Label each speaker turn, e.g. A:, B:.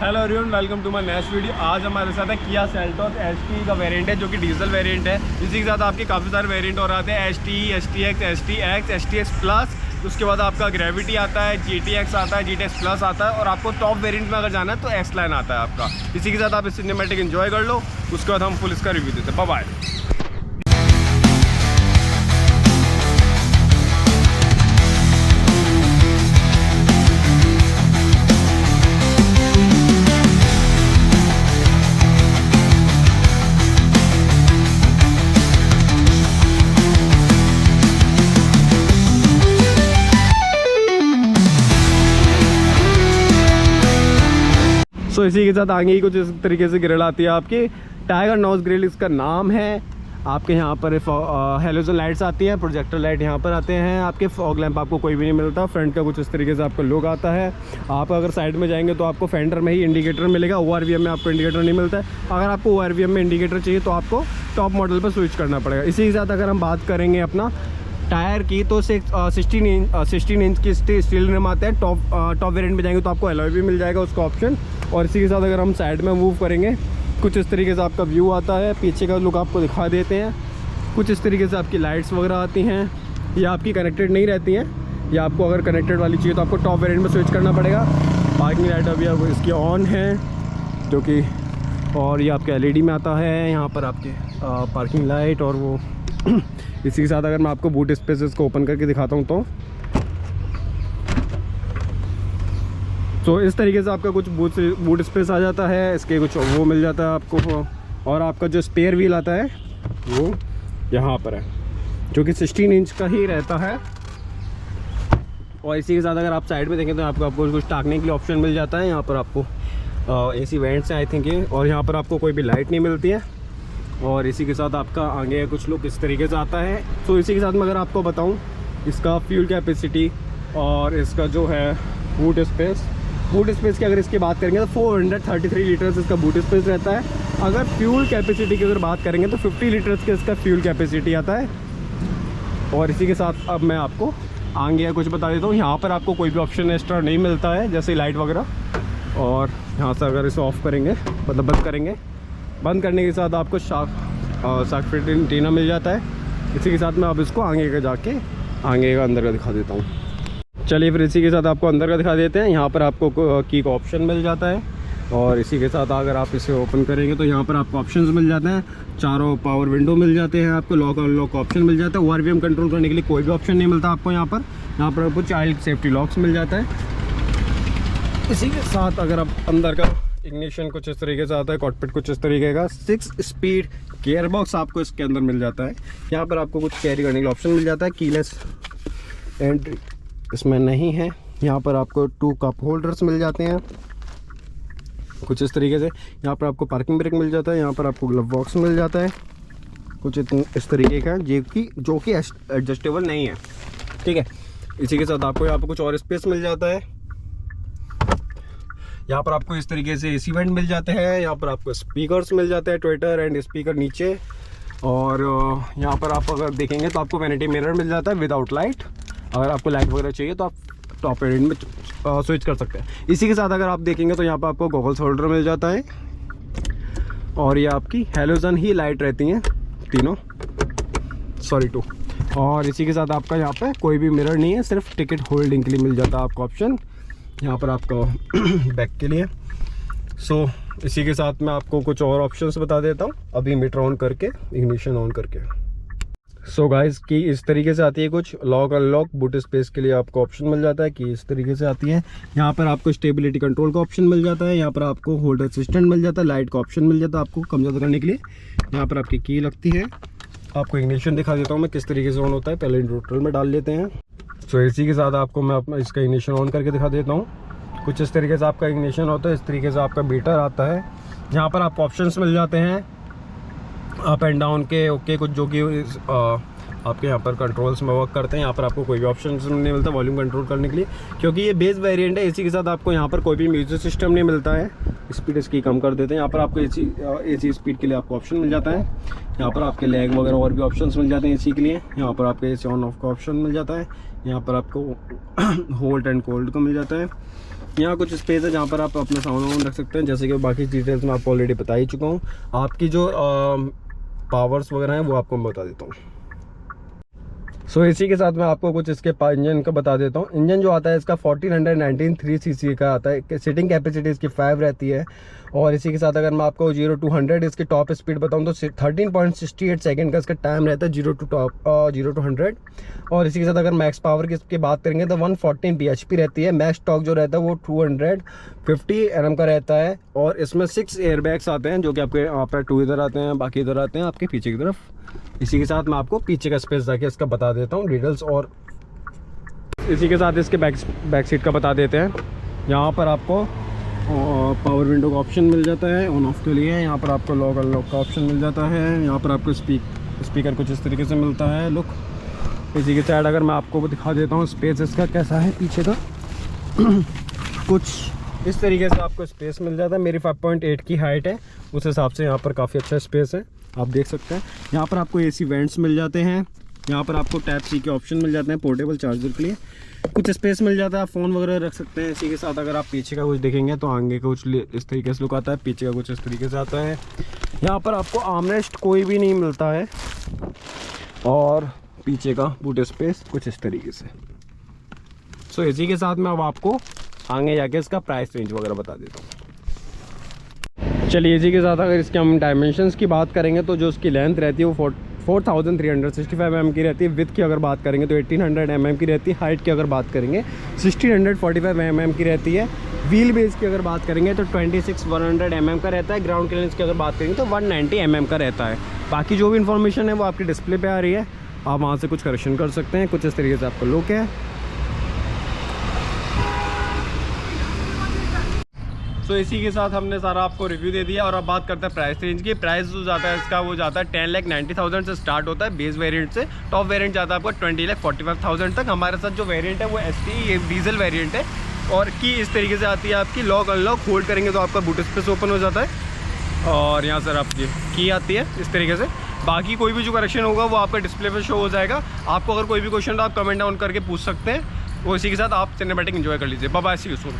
A: Hello everyone, welcome to my next video. आज हमारे साथ है किया सेल्टोस ST का वेरिएंट है जो कि डीजल वेरिएंट है। इसी के साथ आपके काफ़ी सारे वेरिएंट और आते हैं ST, STX, STX, STX plus. उसके बाद आपका ग्रेविटी आता है, GTX आता है, GTX प्लस आता है और आपको टॉप वेरिएंट में अगर जाना है तो X लाइन आता है आपका। इसी के साथ आप इस सिनेमैटिक एंजॉय कर लो, उसके बाद हम फुल इसका रिव्यू देते हैं। Bye bye. तो इसी के साथ आगे ही कुछ इस तरीके से ग्रिल आती है आपकी। टाइगर नोज ग्रिल इसका नाम है। आपके यहाँ पर हेलोजन लाइट्स आती है, प्रोजेक्टर लाइट यहाँ पर आते हैं। आपके फॉग लैंप आपको कोई भी नहीं मिलता। फ्रंट का कुछ इस तरीके से आपका लुक आता है। आप अगर साइड में जाएंगे तो आपको फेंडर में ही इंडिकेटर मिलेगा। ORVM में आपको इंडिकेटर नहीं मिलता है। अगर आपको ORVM में इंडिकेटर चाहिए तो आपको टॉप मॉडल पर स्विच करना पड़ेगा। इसी के साथ अगर हम बात करेंगे अपना टायर की तो 16 इंच की स्टील रिम आते हैं। टॉप वेरिएंट में जाएंगे तो आपको एलॉय भी मिल जाएगा उसका ऑप्शन। और इसी के साथ अगर हम साइड में मूव करेंगे कुछ इस तरीके से आपका व्यू आता है। पीछे का लुक आपको दिखा देते हैं। कुछ इस तरीके से आपकी लाइट्स वगैरह आती हैं। ये आपकी कनेक्टेड नहीं रहती हैं। या आपको अगर कनेक्टेड वाली चाहिए तो आपको टॉप वेरिएंट में स्विच करना पड़ेगा। पार्किंग लाइट अभी आपको इसकी ऑन है जो कि, और ये आपके LED में आता है। यहाँ पर आपके पार्किंग लाइट और वो इसी के साथ अगर मैं आपको बूट स्पेसेस को ओपन करके दिखाता हूँ तो इस तरीके से आपका कुछ बूट स्पेस आ जाता है। इसके कुछ वो मिल जाता है आपको। और आपका जो स्पेयर व्हील आता है वो यहाँ पर है जो कि 16 इंच का ही रहता है। और इसी के साथ अगर आप साइड में देखें तो आपको कुछ टाँगने के लिए ऑप्शन मिल जाता है। यहाँ पर आपको AC वेंट्स हैं आई थिंक ये। और यहाँ पर आपको कोई भी लाइट नहीं मिलती है। और इसी के साथ आपका आगे कुछ लुक इस तरीके से आता है। तो इसी के साथ मैं अगर आपको बताऊं इसका फ्यूल कैपेसिटी और इसका जो है बूट स्पेस की अगर इसकी बात करेंगे तो 433 लीटर्स इसका बूट स्पेस रहता है। अगर फ्यूल कैपेसिटी की अगर बात करेंगे तो 50 लीटर्स का इसका फ्यूल कैपेसिटी आता है। और इसी के साथ अब मैं आपको आगे कुछ बता देता हूँ। यहाँ पर आपको कोई भी ऑप्शन एक्स्ट्रा नहीं मिलता है जैसे लाइट वगैरह। और यहाँ से अगर इसे ऑफ़ करेंगे मतलब बंद करेंगे, बंद करने के साथ आपको शार्क फिट एंटीना मिल जाता है। इसी के साथ मैं अब इसको आगे का जाके आगे का अंदर का दिखा देता हूँ। चलिए फिर इसी के साथ आपको अंदर का दिखा देते हैं। यहाँ पर आपको की का ऑप्शन मिल जाता है। और इसी के साथ अगर आप इसे ओपन करेंगे तो यहाँ पर आपको ऑप्शंस मिल जाते हैं। चारों पावर विंडो मिल जाते हैं। आपको लॉक अनलॉक ऑप्शन मिल जाता है। ORVM कंट्रोल करने के लिए कोई भी ऑप्शन नहीं मिलता आपको यहाँ पर। यहाँ पर आपको चाइल्ड सेफ्टी लॉक्स मिल जाता है। इसी के साथ अगर आप अंदर का इग्निशन कुछ इस तरीके से आता है। कॉकपिट कुछ इस तरीके का 6 स्पीड गियर बॉक्स आपको इसके अंदर मिल जाता है। यहाँ पर आपको कुछ कैरी करने का ऑप्शन मिल जाता है। कीलेस एंट्री इसमें नहीं है। यहाँ पर आपको 2 कप होल्डर्स मिल जाते हैं कुछ इस तरीके से। यहाँ पर आपको पार्किंग ब्रेक मिल जाता है। यहाँ पर आपको ग्लव बॉक्स मिल जाता है कुछ इस तरीके का जो कि एडजस्टेबल नहीं है, ठीक है। इसी के साथ आपको यहाँ पर कुछ और स्पेस मिल जाता है। यहाँ पर आपको इस तरीके से AC वेंट मिल जाते हैं। यहाँ पर आपको स्पीकर्स मिल जाते हैं, ट्विटर एंड स्पीकर नीचे। और यहाँ पर आप अगर देखेंगे तो आपको वैनिटी मिरर मिल जाता है विदाउट लाइट। अगर आपको लाइट वगैरह चाहिए तो आप टॉप वेरिएंट में स्विच कर सकते हैं। इसी के साथ अगर आप देखेंगे तो यहाँ पर आपको गॉगल्स होल्डर मिल जाता है। और ये आपकी हेलोजन ही लाइट रहती हैं तीनों, 2। और इसी के साथ आपका यहाँ पर कोई भी मिरर नहीं है, सिर्फ टिकट होल्डिंग के लिए मिल जाता है आपको ऑप्शन यहाँ पर आपका बैक के लिए। इसी के साथ मैं आपको कुछ और ऑप्शंस बता देता हूँ अभी मीटर ऑन करके, इग्निशन ऑन करके। गाइस की इस तरीके से आती है कुछ लॉक अनलॉक बूट स्पेस के लिए आपको ऑप्शन मिल जाता है कि इस तरीके से आती है। यहाँ पर आपको स्टेबिलिटी कंट्रोल का ऑप्शन मिल जाता है। यहाँ पर आपको होल्डर असिस्टेंट मिल जाता है। लाइट का ऑप्शन मिल जाता है आपको कम ज़्यादा करने के लिए। यहाँ पर आपकी की लगती है। आपको इग्निशन दिखा देता हूँ मैं किस तरीके से ऑन होता है। पहले न्यूट्रल में डाल लेते हैं। इसी के साथ आपको मैं अपना इसका इग्निशन ऑन करके दिखा देता हूँ। कुछ इस तरीके से आपका इग्निशन होता है। इस तरीके से आपका मीटर आता है। यहाँ पर आपको ऑप्शंस मिल जाते हैं अप एंड डाउन के, ओके, कुछ जो कि आपके यहाँ पर कंट्रोल्स में वर्क करते हैं। यहाँ पर आपको कोई भी ऑप्शन नहीं मिलता वॉल्यूम कंट्रोल करने के लिए क्योंकि ये बेस वेरिएंट है। इसी के साथ आपको यहाँ पर कोई भी म्यूजिक सिस्टम नहीं मिलता है। स्पीड इसकी कम कर देते हैं। यहाँ पर आपको AC स्पीड के लिए आपको ऑप्शन मिल जाता है। यहाँ पर आपके लैग वगैरह और भी ऑप्शंस मिल जाते हैं AC के लिए। यहाँ पर आपको AC ऑन ऑफ का ऑप्शन मिल जाता है। यहाँ पर आपको होल्ड एंड कोल्ड का मिल जाता है। यहाँ कुछ स्पेस है जहाँ पर आप अपना सामान रख सकते हैं, जैसे कि बाकी डिटेल्स मैं आपको ऑलरेडी बता ही चुका हूँ। आपकी जो पावर्स वगैरह हैं वो आपको मैं बता देता हूँ। सो इसी के साथ मैं आपको कुछ इसके इंजन का बता देता हूँ। इंजन जो आता है इसका 1419 3cc का आता है। सीटिंग कैपेसिटी इसकी 5 रहती है। और इसी के साथ अगर मैं आपको 0 to 100 इसकी टॉप स्पीड बताऊँ तो 13.68 सेकंड का इसका टाइम रहता है 0 to 100। और इसी के साथ अगर मैक्स पावर की इसकी बात करेंगे तो 114 bhp रहती है। मैक्स टॉर्क जो रहता है वो 250 Nm का रहता है। और इसमें 6 एयरबैग्स आते हैं जो कि आपके यहाँ पर 2 इधर आते हैं, बाकी इधर आते हैं आपके पीछे की तरफ। इसी के साथ मैं आपको पीछे का स्पेस जाके इसका बता देता हूँ डिटेल्स। और इसी के साथ इसके बैक सीट का बता देते हैं। यहाँ पर आपको पावर विंडो का ऑप्शन मिल जाता है ऑन ऑफ के लिए। यहाँ पर आपको लॉक अनलॉक का ऑप्शन मिल जाता है। यहाँ पर आपको स्पीकर कुछ इस तरीके से मिलता है लुक। इसी के साइड अगर मैं आपको दिखा देता हूँ स्पेस इसका कैसा है पीछे का कुछ इस तरीके से आपको स्पेस मिल जाता है। मेरी 5.8 की हाइट है, उस हिसाब से यहाँ पर काफ़ी अच्छा स्पेस है, आप देख सकते हैं। यहाँ पर आपको AC वेंट्स मिल जाते हैं। यहाँ पर आपको टाइप C के ऑप्शन मिल जाते हैं पोर्टेबल चार्जर के लिए। कुछ स्पेस मिल जाता है, आप फ़ोन वगैरह रख सकते हैं। इसी के साथ अगर आप पीछे का कुछ देखेंगे तो आगे का कुछ इस तरीके से लुक आता है, पीछे का कुछ इस तरीके से आता है। यहाँ पर आपको आर्मरेस्ट कोई भी नहीं मिलता है। और पीछे का बूट स्पेस कुछ इस तरीके से। सो इसी के साथ मैं अब आपको आगे जाके इसका प्राइस रेंज वगैरह बता देता हूँ। चलिए इसी के साथ अगर इसके हम डायमेंशंस की बात करेंगे तो जो उसकी लेंथ रहती है वो 4365 mm की रहती है। विड्थ की अगर बात करेंगे तो 1800 mm की रहती है। हाइट की अगर बात करेंगे 1645 mm की रहती है। व्हील बेस की अगर बात करेंगे तो 26100 mm का रहता है। ग्राउंड क्लियरेंस की अगर बात करेंगे तो 190 mm का रहता है। बाकी जो भी इन्फॉर्मेशन है वो आपकी डिस्प्ले पे आ रही है, आप वहाँ से कुछ करेक्शन कर सकते हैं। कुछ इस तरीके से आपका लुक है। तो इसी के साथ हमने सारा आपको रिव्यू दे दिया। और अब बात करते हैं प्राइस रेंज की। प्राइस जो जाता है इसका वो जाता है 10,90,000 से स्टार्ट होता है बेस वेरिएंट से। टॉप वेरिएंट जाता है आपको 20,45,000 तक। हमारे साथ जो वेरिएंट है वो ST ये डीजल वेरिएंट है। और की इस तरीके से आती है आपकी, लॉक अनलॉक होल्ड करेंगे तो आपका बूट स्पेस ओपन हो जाता है। और यहाँ सर आपकी की आती है इस तरीके से। बाकी कोई भी जो करेक्शन होगा वो आपका डिस्प्ले पर शो हो जाएगा। आपको अगर कोई भी क्वेश्चन तो आप कमेंट डाउन करके पूछ सकते हैं। वो इसी के साथ आप सिनेमैटिक एंजॉय कर लीजिए। Bye bye, see you soon.